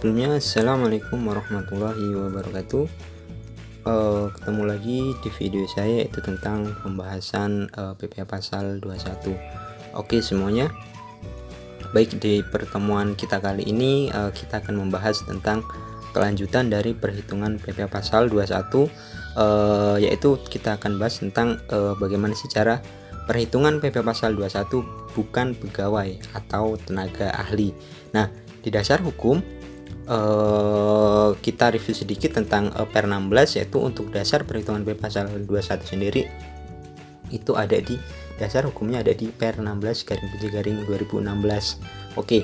Sebelumnya, assalamualaikum warahmatullahi wabarakatuh. Ketemu lagi di video saya, yaitu tentang pembahasan PPh pasal 21. Oke semuanya, baik, di pertemuan kita kali ini kita akan membahas tentang kelanjutan dari perhitungan PPh pasal 21, yaitu kita akan bahas tentang bagaimana secara perhitungan PPh pasal 21 bukan pegawai atau tenaga ahli. Nah, di dasar hukum kita review sedikit tentang per 16, yaitu untuk dasar perhitungan PPh pasal 21 sendiri itu ada di dasar hukumnya, ada di per 16/2016. Oke,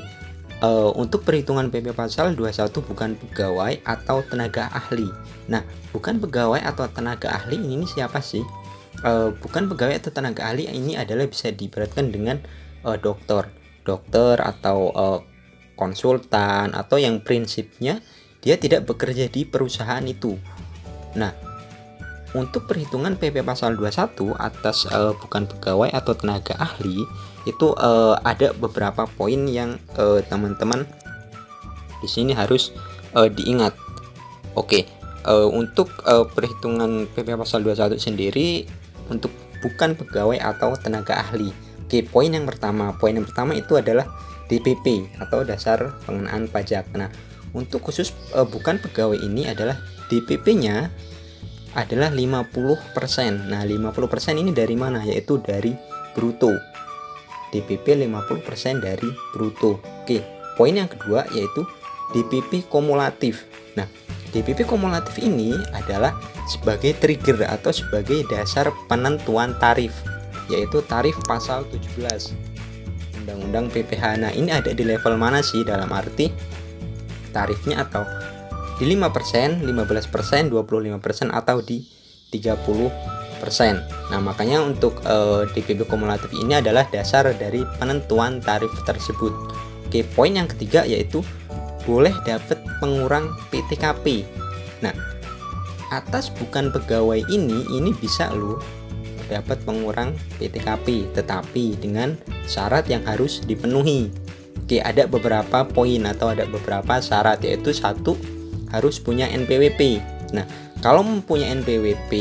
untuk perhitungan PPh pasal 21 bukan pegawai atau tenaga ahli. Nah, bukan pegawai atau tenaga ahli ini siapa sih? Bukan pegawai atau tenaga ahli ini adalah bisa diibaratkan dengan dokter atau konsultan, atau yang prinsipnya dia tidak bekerja di perusahaan itu. Nah, untuk perhitungan PPh pasal 21 atas bukan pegawai atau tenaga ahli itu ada beberapa poin yang teman-teman di sini harus diingat. Oke, untuk perhitungan PPh pasal 21 sendiri untuk bukan pegawai atau tenaga ahli. Oke, poin yang pertama itu adalah DPP atau dasar pengenaan pajak. Nah, untuk khusus bukan pegawai ini adalah DPP-nya adalah 50%. Nah, 50% ini dari mana? Yaitu dari bruto. DPP 50% dari bruto. Oke, poin yang kedua yaitu DPP kumulatif. Nah, DPP kumulatif ini adalah sebagai trigger atau sebagai dasar penentuan tarif, yaitu tarif pasal 17 Undang-Undang PPh. Nah, ini ada di level mana sih? Dalam arti tarifnya atau di 5%, 15%, 25%, atau di 30%. Nah, makanya untuk DPP kumulatif ini adalah dasar dari penentuan tarif tersebut. Oke, poin yang ketiga yaitu boleh dapat pengurang PTKP. Nah, atas bukan pegawai ini bisa loh dapat pengurang PTKP, tetapi dengan syarat yang harus dipenuhi. Oke, ada beberapa poin atau ada beberapa syarat, yaitu satu, harus punya NPWP. Nah, kalau mempunyai NPWP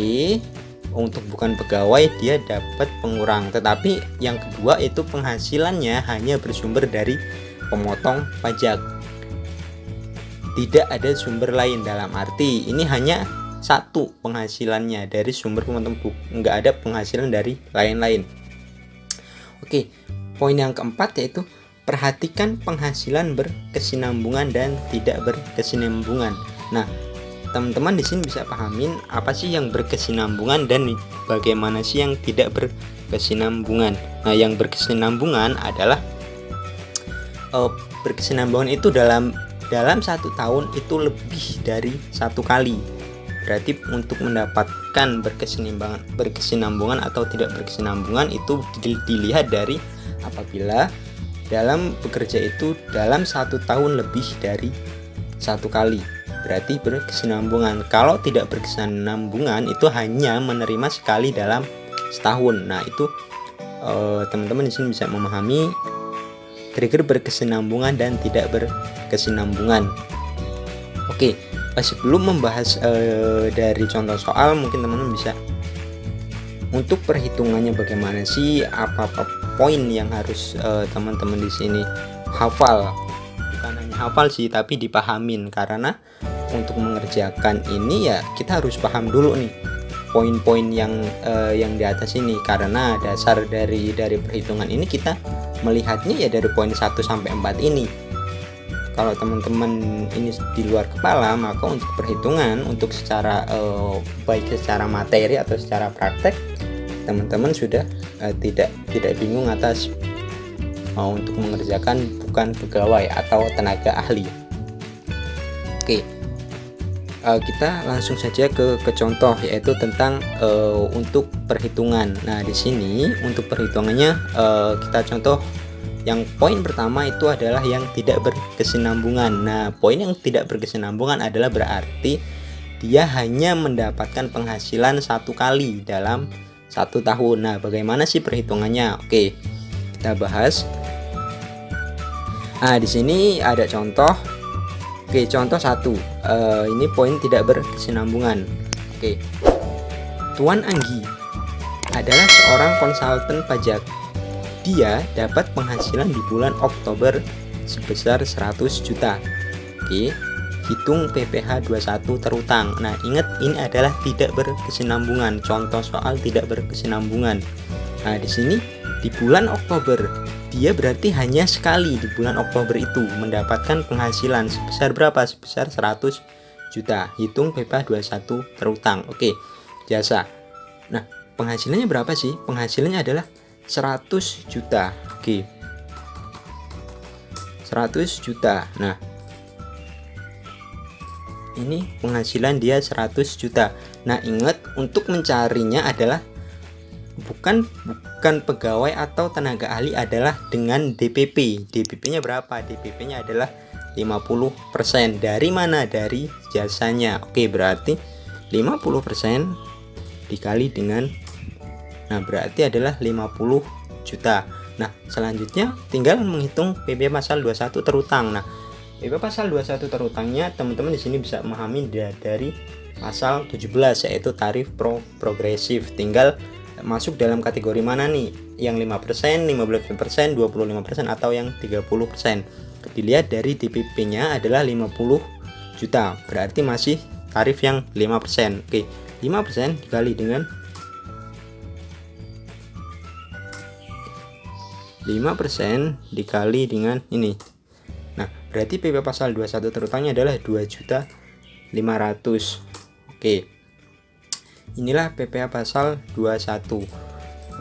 untuk bukan pegawai dia dapat pengurang, tetapi yang kedua itu penghasilannya hanya bersumber dari pemotong pajak, tidak ada sumber lain. Dalam arti ini hanya satu penghasilannya dari sumber pemotong, nggak ada penghasilan dari lain-lain. Oke, poin yang keempat yaitu perhatikan penghasilan berkesinambungan dan tidak berkesinambungan. Nah, teman-teman di sini bisa pahamin apa sih yang berkesinambungan dan bagaimana sih yang tidak berkesinambungan. Nah, yang berkesinambungan adalah berkesinambungan itu dalam satu tahun itu lebih dari satu kali. Berarti untuk mendapatkan berkesinambungan atau tidak berkesinambungan itu dilihat dari apabila dalam bekerja itu dalam satu tahun lebih dari satu kali, berarti berkesinambungan. Kalau tidak berkesinambungan itu hanya menerima sekali dalam setahun. Nah, itu teman-teman di sini bisa memahami trigger berkesinambungan dan tidak berkesinambungan. Oke, sebelum membahas dari contoh soal, mungkin teman-teman bisa untuk perhitungannya bagaimana sih, apa poin yang harus teman-teman di sini hafal. Bukan hanya hafal sih, tapi dipahamin, karena untuk mengerjakan ini ya kita harus paham dulu nih poin-poin yang di atas ini, karena dasar dari perhitungan ini kita melihatnya ya dari poin 1 sampai 4 ini. Kalau teman-teman ini di luar kepala, maka untuk perhitungan untuk secara baik secara materi atau secara praktek, teman-teman sudah tidak bingung atas untuk mengerjakan bukan pegawai atau tenaga ahli. Oke, kita langsung saja ke contoh, yaitu tentang untuk perhitungan. Nah, di sini untuk perhitungannya kita contoh. Yang poin pertama itu adalah yang tidak berkesinambungan. Nah, poin yang tidak berkesinambungan adalah berarti dia hanya mendapatkan penghasilan satu kali dalam satu tahun. Nah, bagaimana sih perhitungannya? Oke, kita bahas. Nah, di sini ada contoh Oke, contoh 1. Ini poin tidak berkesinambungan. Oke. Tuan Anggi adalah seorang konsultan pajak. Dia dapat penghasilan di bulan Oktober sebesar 100 juta. Oke. Hitung PPh 21 terutang. Nah, ingat ini adalah tidak berkesinambungan. Contoh soal tidak berkesinambungan. Nah, di sini di bulan Oktober dia berarti hanya sekali di bulan Oktober itu mendapatkan penghasilan sebesar berapa? Sebesar 100 juta. Hitung PPh 21 terutang. Oke. Jasa. Nah, penghasilannya berapa sih? Penghasilannya adalah 100 juta. Oke. 100 juta. Nah, ini penghasilan dia 100 juta. Nah, ingat untuk mencarinya adalah bukan pegawai atau tenaga ahli, adalah dengan DPP. DPP-nya berapa? DPP-nya adalah 50%. Dari mana? Dari jasanya. Oke, berarti 50% dikali dengan, nah berarti adalah 50 juta. Nah, selanjutnya tinggal menghitung PP pasal 21 terutang. Nah, PP pasal 21 terutangnya teman-teman di sini bisa memahami dari pasal 17 yaitu tarif progresif. Tinggal masuk dalam kategori mana nih? Yang 5%, 15%, 25% atau yang 30%. Dilihat dari DPP-nya adalah 50 juta. Berarti masih tarif yang 5%. Oke, 5% dikali dengan 5% dikali dengan ini. Nah, berarti PP pasal 21 terutangnya adalah 2.500.000. Oke. Inilah PPh pasal 21.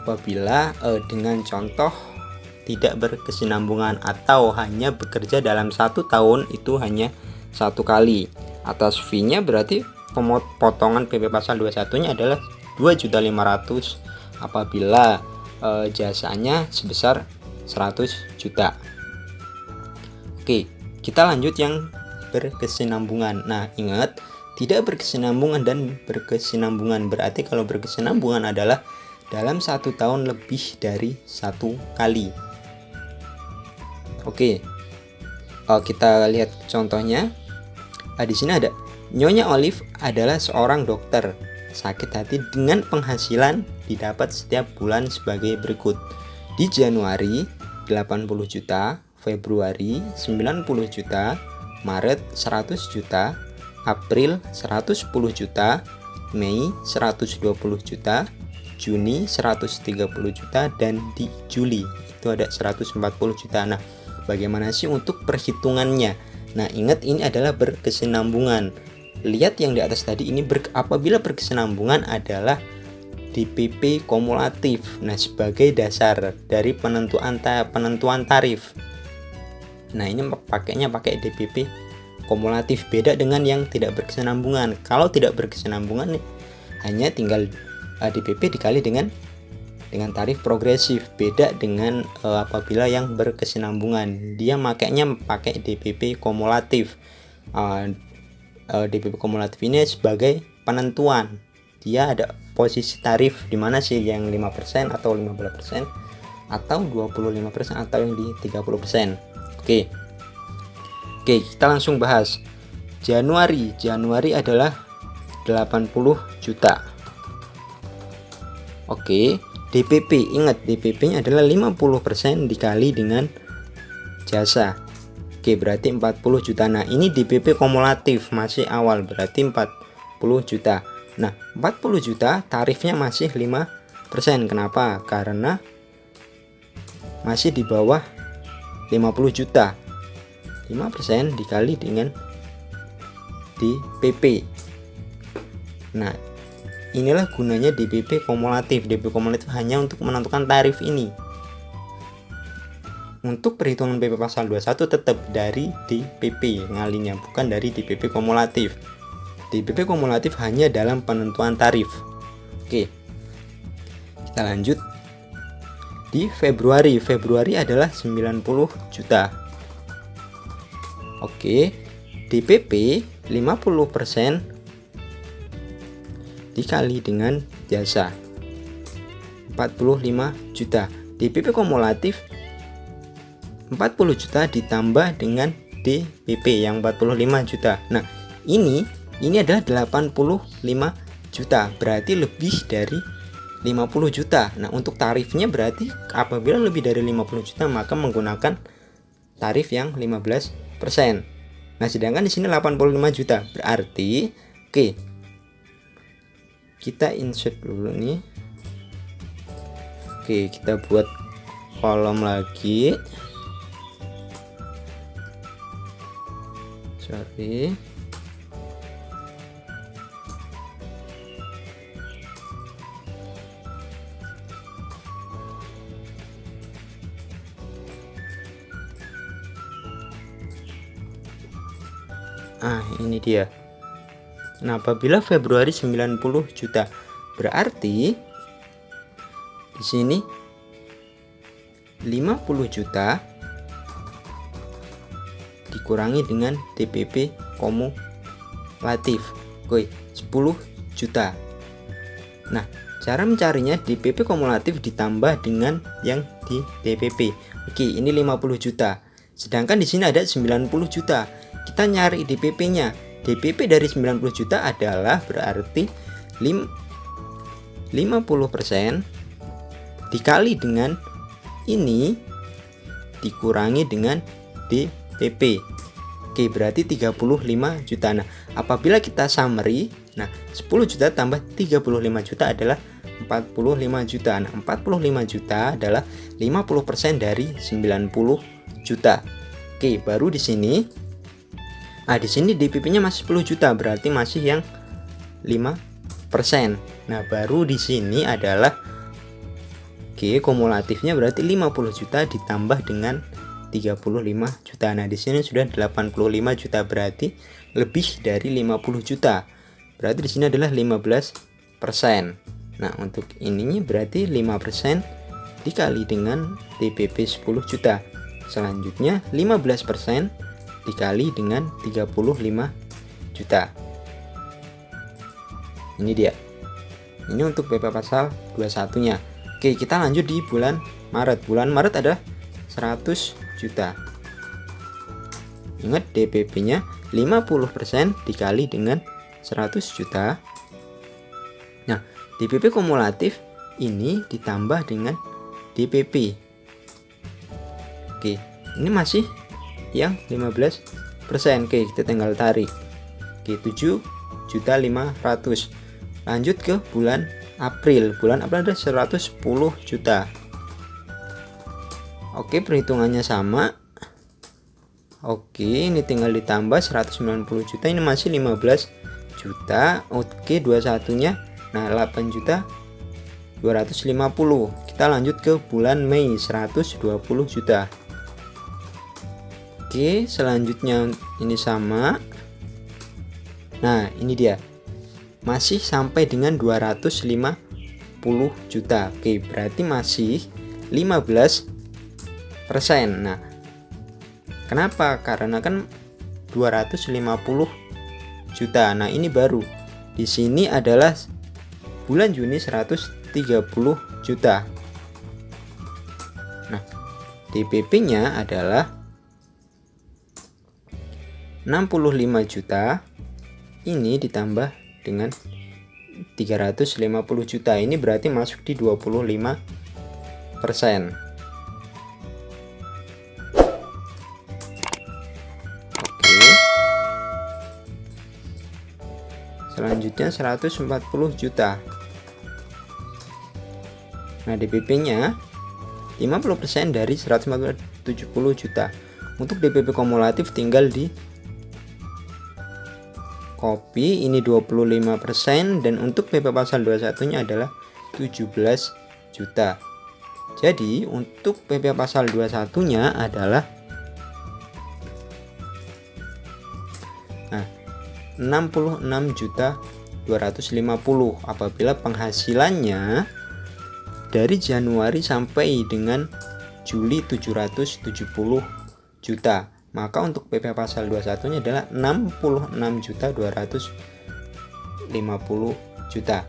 Apabila dengan contoh tidak berkesinambungan atau hanya bekerja dalam 1 tahun itu hanya 1 kali. Atas fee-nya berarti potongan PP pasal 21-nya adalah 2.500.000 apabila jasanya sebesar 100 juta. Oke, kita lanjut yang berkesinambungan. Nah, ingat tidak berkesinambungan dan berkesinambungan. Berarti kalau berkesinambungan adalah dalam 1 tahun lebih dari 1 kali. Oke, kita lihat contohnya. Di sini ada Nyonya Olive adalah seorang dokter sakit hati dengan penghasilan didapat setiap bulan sebagai berikut. Di Januari 80 juta, Februari 90 juta, Maret 100 juta, April 110 juta, Mei 120 juta, Juni 130 juta, dan di Juli itu ada 140 juta. Nah, bagaimana sih untuk perhitungannya? Nah, ingat ini adalah berkesinambungan. Lihat yang di atas tadi ini apabila berkesinambungan adalah DPP kumulatif. Nah, sebagai dasar dari penentuan tarif. Nah, ini pakainya pakai DPP kumulatif, beda dengan yang tidak berkesinambungan. Kalau tidak berkesinambungan hanya tinggal DPP dikali dengan tarif progresif. Beda dengan apabila yang berkesinambungan, dia makainya pakai DPP kumulatif. DPP kumulatif ini sebagai penentuan. Dia ada posisi tarif di mana sih yang 5% atau 15% atau 25% atau yang di 30%. Oke, kita langsung bahas. Januari adalah 80 juta. Oke, DPP, ingat DPP-nya adalah 50% dikali dengan jasa. Oke, berarti 40 juta. Nah, ini DPP kumulatif masih awal, berarti 40 juta. Nah, 40 juta tarifnya masih 5%. Kenapa? Karena masih di bawah 50 juta. 5% dikali dengan DPP. Nah, inilah gunanya DPP kumulatif. DPP kumulatif hanya untuk menentukan tarif ini. Untuk perhitungan PP pasal 21 tetap dari DPP ngalinya, bukan dari DPP kumulatif. DPP kumulatif hanya dalam penentuan tarif. Oke, kita lanjut. Di Februari adalah 90 juta. Oke, DPP 50% dikali dengan jasa 45 juta. DPP kumulatif 40 juta ditambah dengan DPP yang 45 juta. Nah, ini adalah 85 juta, berarti lebih dari 50 juta. Nah, untuk tarifnya berarti apabila lebih dari 50 juta maka menggunakan tarif yang 15%. Nah, sedangkan di sini 85 juta. Berarti oke. Kita insert dulu nih. Oke, kita buat kolom lagi. Sorry. Ini dia. Nah, apabila Februari 90 juta, berarti di sini 50 juta dikurangi dengan DPP kumulatif. Oke, 10 juta. Nah, cara mencarinya DPP kumulatif ditambah dengan yang di DPP. Oke, ini 50 juta. Sedangkan di sini ada 90 juta. Kita nyari DPP-nya. DPP dari 90 juta adalah berarti 50% dikali dengan ini dikurangi dengan DPP. Oke, berarti 35 juta. Nah, apabila kita summary, nah 10 juta tambah 35 juta adalah 45 juta. Nah, 45 juta adalah 50% dari 90 juta. Oke, baru di sini. Di sini DPP-nya masih 10 juta, berarti masih yang 5%. Nah, baru di sini adalah kumulatifnya berarti 50 juta ditambah dengan 35 juta. Nah, di sini sudah 85 juta, berarti lebih dari 50 juta. Berarti di sini adalah 15%. Nah, untuk ininya berarti 5% dikali dengan DPP 10 juta. Selanjutnya 15% dikali dengan 35 juta. Ini dia. Ini untuk PP pasal 21-nya. Oke, kita lanjut di bulan Maret. Bulan Maret ada 100 juta. Ingat DPP-nya 50% dikali dengan 100 juta. Nah, DPP kumulatif ini ditambah dengan DPP. Oke, ini masih yang 15%. Oke, kita tinggal tarik. Oke, 7.500.000. Lanjut ke bulan April. Bulan April ada 110 juta. Oke, perhitungannya sama. Oke, ini tinggal ditambah 190 juta. Ini masih 15 juta. Oke, 21-nya nah 8.250.000. Kita lanjut ke bulan Mei, 120 juta. Oke, selanjutnya ini sama. Nah, ini dia. Masih sampai dengan 250 juta. Oke, berarti masih 15%. Nah, kenapa? Karena kan 250 juta. Nah, ini baru. Di sini adalah bulan Juni 130 juta. Nah, DPP-nya adalah 65 juta. Ini ditambah dengan 350 juta. Ini berarti masuk di 25%. Oke. Selanjutnya 140 juta. Nah, DPP-nya 50% dari 170 juta. Untuk DPP kumulatif tinggal di copy, ini 25%, dan untuk PP pasal 21-nya adalah 17 juta. Jadi untuk PP pasal 21-nya adalah 66.250 apabila penghasilannya dari Januari sampai dengan Juli 770 juta. Maka untuk PP pasal 21-nya adalah 66.250 juta.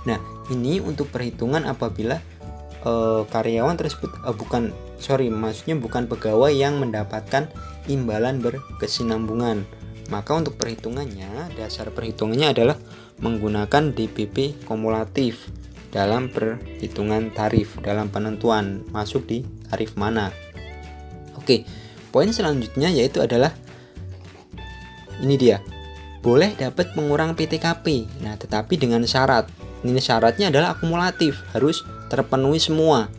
Nah, ini untuk perhitungan apabila karyawan tersebut bukan maksudnya bukan pegawai yang mendapatkan imbalan berkesinambungan. Maka untuk perhitungannya, dasar perhitungannya adalah menggunakan DPP kumulatif dalam perhitungan tarif, dalam penentuan masuk di tarif mana. Oke, poin selanjutnya yaitu adalah ini dia, boleh dapat pengurang PTKP. Nah, tetapi dengan syarat. Ini syaratnya adalah akumulatif, harus terpenuhi semua.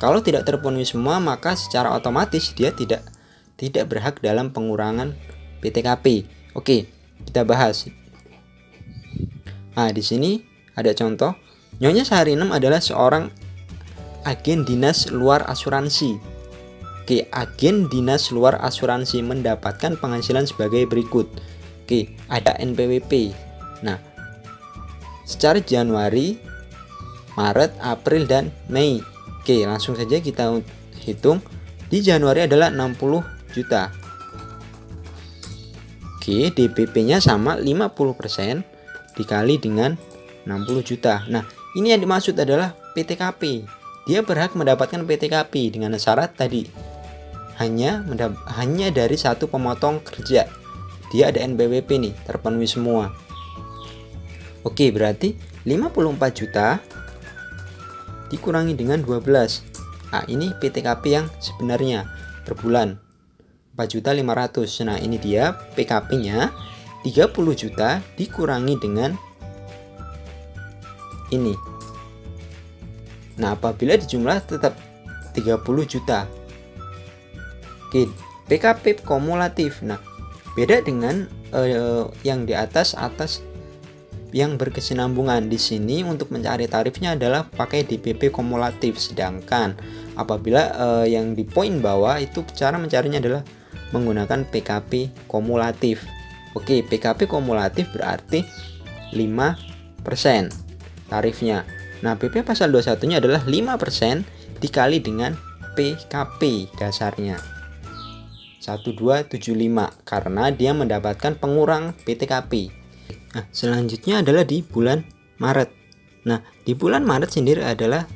Kalau tidak terpenuhi semua, maka secara otomatis dia tidak berhak dalam pengurangan PTKP. Oke, kita bahas. Nah, di sini ada contoh. Nyonya Saharinem adalah seorang agen dinas luar asuransi. Oke, agen dinas luar asuransi mendapatkan penghasilan sebagai berikut. Oke, ada NPWP. Nah, secara Januari, Maret, April, dan Mei. Oke, langsung saja kita hitung. Di Januari adalah 60 juta. Oke, DPP-nya sama 50% dikali dengan 60 juta. Nah, ini yang dimaksud adalah PTKP. Dia berhak mendapatkan PTKP dengan syarat tadi. Hanya dari satu pemotong kerja. Dia ada NPWP nih, terpenuhi semua. Oke, berarti 54 juta dikurangi dengan 12. Nah, ini PTKP yang sebenarnya per bulan 4.500.000. Nah, ini dia PKP-nya 30 juta dikurangi dengan ini. Nah, apabila dijumlah tetap 30 juta. Oke, PKP kumulatif. Nah, beda dengan yang di atas yang berkesinambungan. Di sini untuk mencari tarifnya adalah pakai DPP kumulatif, sedangkan apabila yang di poin bawah itu cara mencarinya adalah menggunakan PKP kumulatif. Oke, PKP kumulatif berarti 5% tarifnya. Nah, PP pasal 21-nya adalah 5% dikali dengan PKP dasarnya 1275 karena dia mendapatkan pengurang PTKP. Nah, selanjutnya adalah di bulan Maret. Nah, di bulan Maret sendiri adalah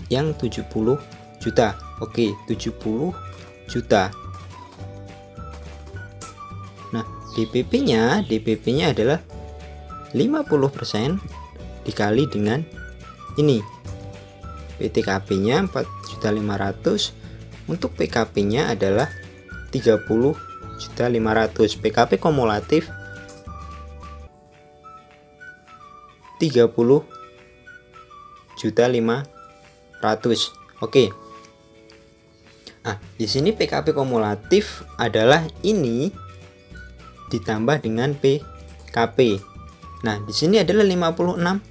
yang 70 juta. Oke, 70 juta. Nah, DPP-nya adalah 50% dikali dengan ini. PTKP-nya 4.500.000. Untuk PKP-nya adalah 30.500.000. PKP kumulatif 30.500.000. Oke. Nah, di sini PKP kumulatif adalah ini ditambah dengan PKP. Nah, di sini adalah 56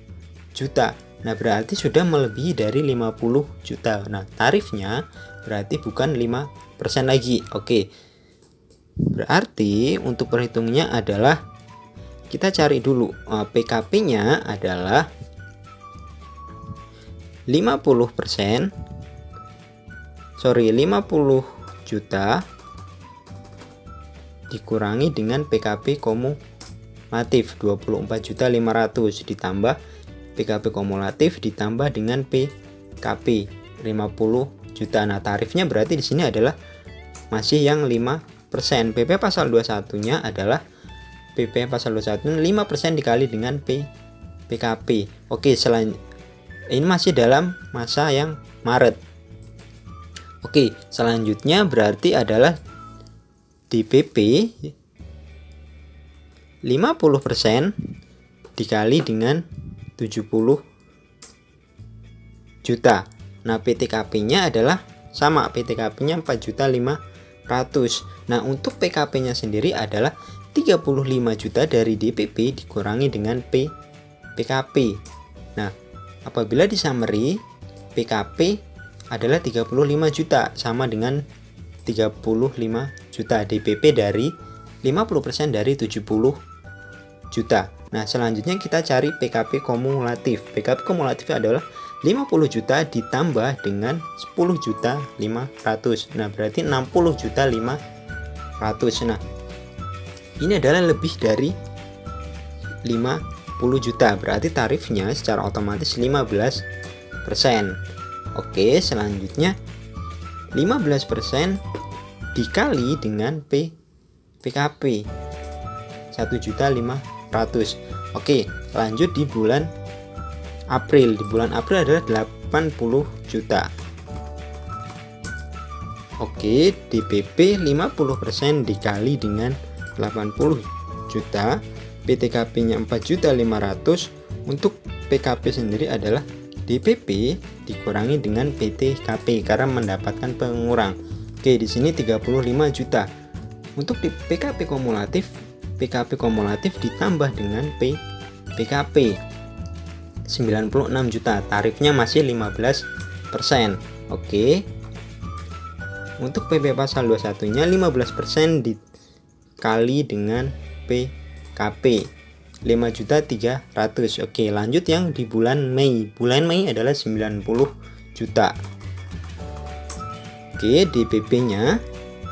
juta. Nah, berarti sudah melebihi dari 50 juta. Nah, tarifnya berarti bukan 5% lagi. Oke. Berarti untuk perhitungannya adalah kita cari dulu. PKP-nya adalah 50 juta dikurangi dengan PKP kumulatif 24.500.000 ditambah PKP kumulatif ditambah dengan PKP 50 juta. Nah, tarifnya berarti di sini adalah masih yang 5%. PP pasal 21-nya adalah PP pasal 21 5% dikali dengan PKP. Oke, ini masih dalam masa yang Maret. Oke, selanjutnya berarti adalah DPP 50% dikali dengan 70 juta. Nah, PTKP-nya adalah sama, PTKP-nya 4.500.000. Nah, untuk PKP-nya sendiri adalah 35 juta dari DPP dikurangi dengan PKP. Nah, apabila di summary PKP adalah 35 juta sama dengan 35 juta DPP dari 50% dari 70 juta. Nah, selanjutnya kita cari PKP kumulatif. PKP kumulatif adalah 50 juta ditambah dengan 10.500.000. Nah, berarti 60.500.000. Nah, ini adalah lebih dari 50 juta. Berarti tarifnya secara otomatis 15%. Oke, selanjutnya 15% dikali dengan PKP 1.500.000. Oke, lanjut di bulan April. Di bulan April adalah 80 juta. Oke, DPP 50% dikali dengan 80 juta, PTKP-nya 4.500.000. Untuk PKP sendiri adalah DPP dikurangi dengan PTKP karena mendapatkan pengurang. Oke, di sini 35 juta. Untuk di PKP kumulatif ditambah dengan PKP 96 juta. Tarifnya masih 15%. Oke. Untuk PP pasal 21-nya 15% dikali dengan PKP 5.300.000. Oke, lanjut yang di bulan Mei. Bulan Mei adalah 90 juta. Oke, DPP-nya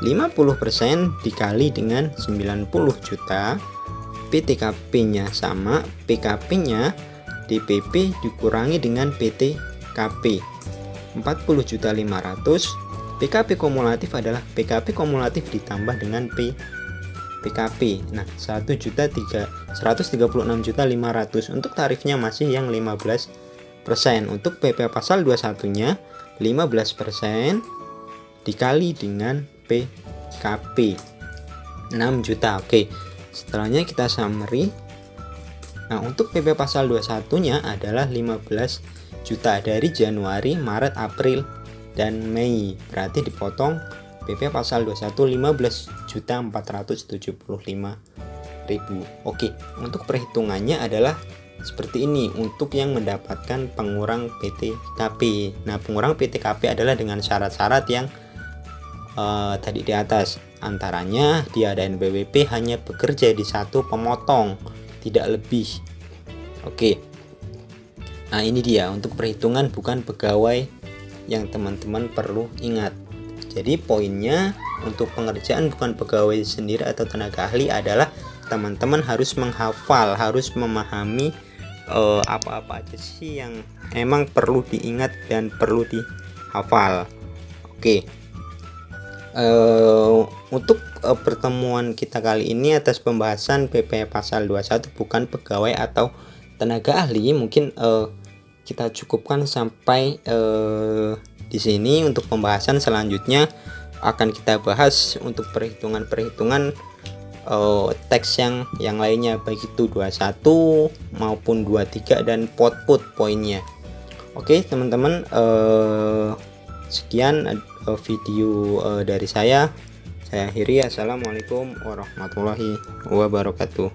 50% dikali dengan 90 juta. PTKP-nya sama, PKP-nya DPP dikurangi dengan PTKP 40.500.000. PKP kumulatif adalah PKP kumulatif ditambah dengan PKP. Nah, 1.136.500.000. Untuk tarifnya masih yang 15%. Untuk PP pasal 21-nya 15% dikali dengan PKP 6 juta. Oke, setelahnya kita summary. Nah, untuk PP pasal 21-nya adalah 15 juta dari Januari, Maret, April, dan Mei. Berarti dipotong PP pasal 21 15.475.000. Oke, untuk perhitungannya adalah seperti ini untuk yang mendapatkan pengurang PTKP. Nah, pengurang PTKP adalah dengan syarat-syarat yang tadi di atas. Antaranya dia dan BWP hanya bekerja di satu pemotong, tidak lebih. Oke. Nah, ini dia untuk perhitungan bukan pegawai yang teman-teman perlu ingat. Jadi poinnya untuk pengerjaan bukan pegawai sendiri atau tenaga ahli adalah teman-teman harus menghafal, harus memahami apa-apa aja sih yang emang perlu diingat dan perlu dihafal. Oke. Untuk pertemuan kita kali ini atas pembahasan PP pasal 21 bukan pegawai atau tenaga ahli, mungkin kita cukupkan sampai di sini. Untuk pembahasan selanjutnya akan kita bahas untuk perhitungan teks yang lainnya, baik itu 21 maupun 23 dan put poinnya. Oke teman-teman, sekian video dari saya akhiri. Assalamualaikum warahmatullahi wabarakatuh.